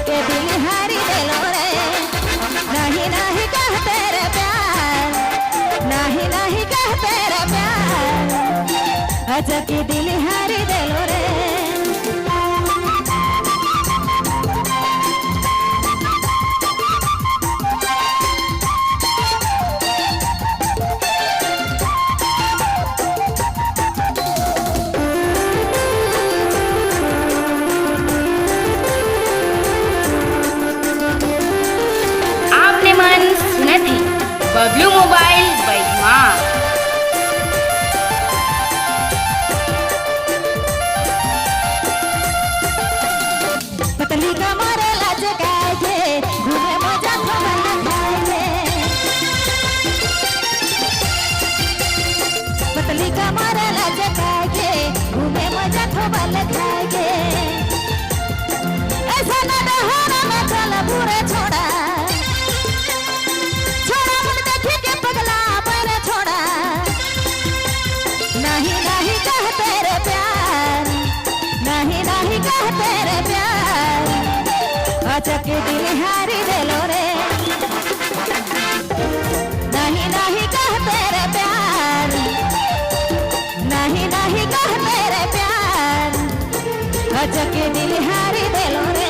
के दिल हारी दिलो रे, नहीं नहीं कह तेरे प्यार, नहीं नहीं कह तेरे प्यार, अच्छा के दिल हारी दिलो रे। बबलू मोबाइल बैठमा पतली कमर लचकाए के घूमे मजा खमन खाए, पतली कमर लचकाए के घूमे मजा खमन खाए, ऐसा न डहाना में चल बुरे छोड़ा, नहीं नहीं कह तेरे प्यार, नहीं नहीं कह तेरे प्यार, अच्छा के दिल हारी दिलो रे, नहीं नहीं कह तेरे प्यार, नहीं नहीं कह तेरे प्यार, अच्छा के दिल हारी दिलो रे।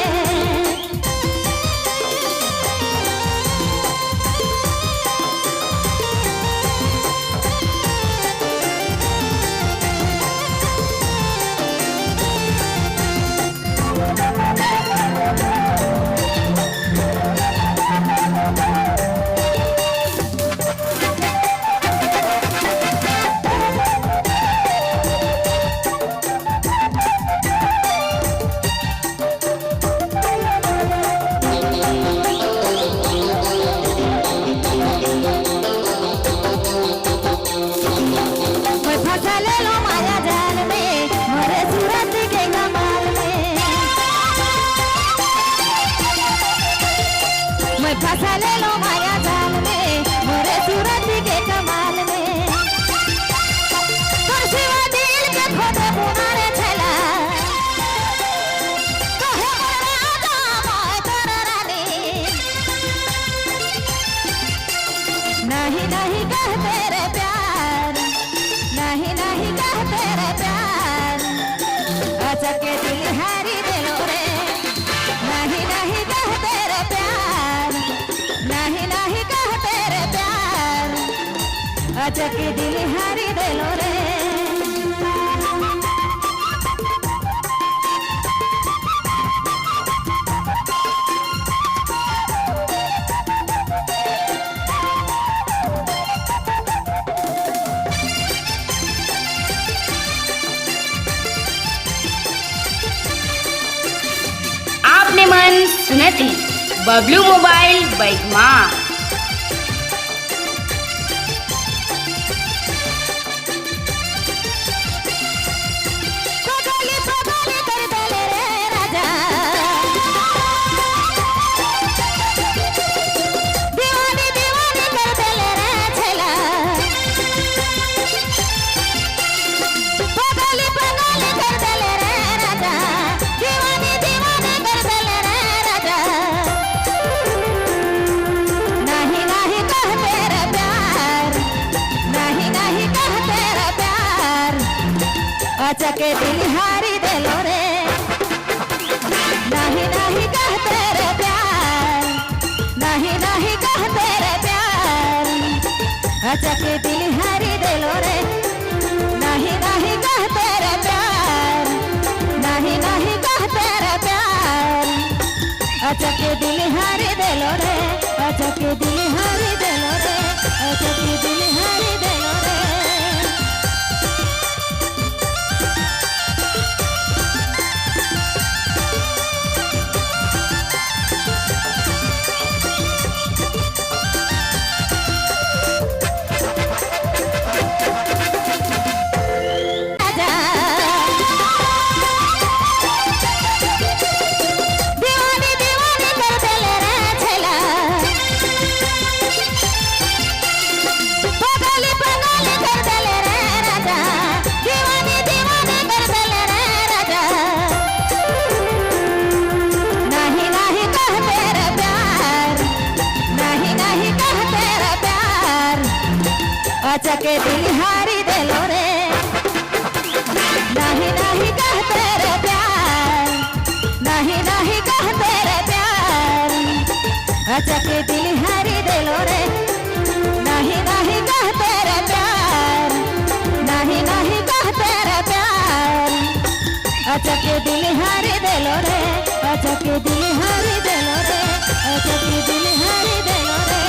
फंसा ले लो माया जाल में, मोरे सूरत के कमाल में, तुलसीवा दिल के खोदे बुनारे छला, कहे मोरे आजा मोए तोर रानी, नहीं नहीं कह तेरे प्यार, नहीं नहीं कह तेरे प्यार, अच्छा के दिल हारी दिलो रे, नहीं नहीं कह तेरे प्यार, नहीं नहीं कह तेरे प्यार, अच्छा के दिल हारी दिलो रे। आपने मन सुनती बबलू मोबाइल बैठमा अच्छा के दिल हारी दिलो रे, नहीं नहीं कह तेरे प्यार, नहीं नहीं कह तेरे प्यार, अचके दिल हारी देलो रे नहीं नहीं कहते रे प्यार नहीं नहीं कहते रे प्यार अचके दिल हारी देलो रे अचके दिल हारी देलो रे अचके दिल हारी देलो रे अचके दिल हारी देलो रे नहीं नहीं कहते रे प्यार नहीं नहीं कहते रे प्यार अचके दिल हारी देलो रे नहीं नहीं कहते रे प्यार नहीं नहीं कहते रे प्यार अचके दिल हारी देलो रे अचके दिल हारी देलो रे अचके दिल हारी देलो रे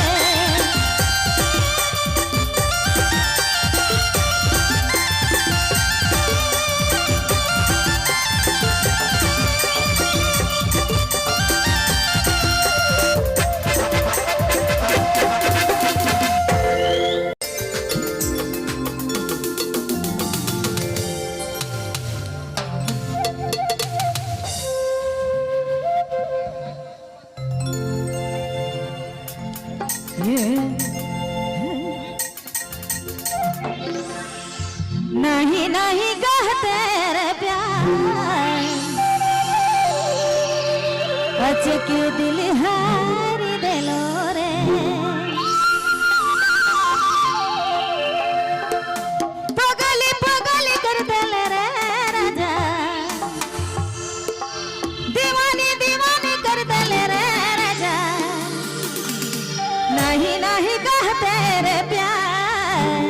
नहीं नहीं कहते रे प्यार अचके दिल हारी देलो रे पगली पगली कर देले रे राजा दीवानी दीवानी कर देले रे राजा नहीं नहीं कहते रे प्यार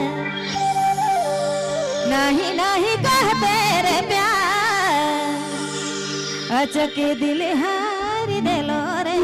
नहीं नहीं कहते रे प्यार अचके दिल हारी देलो रे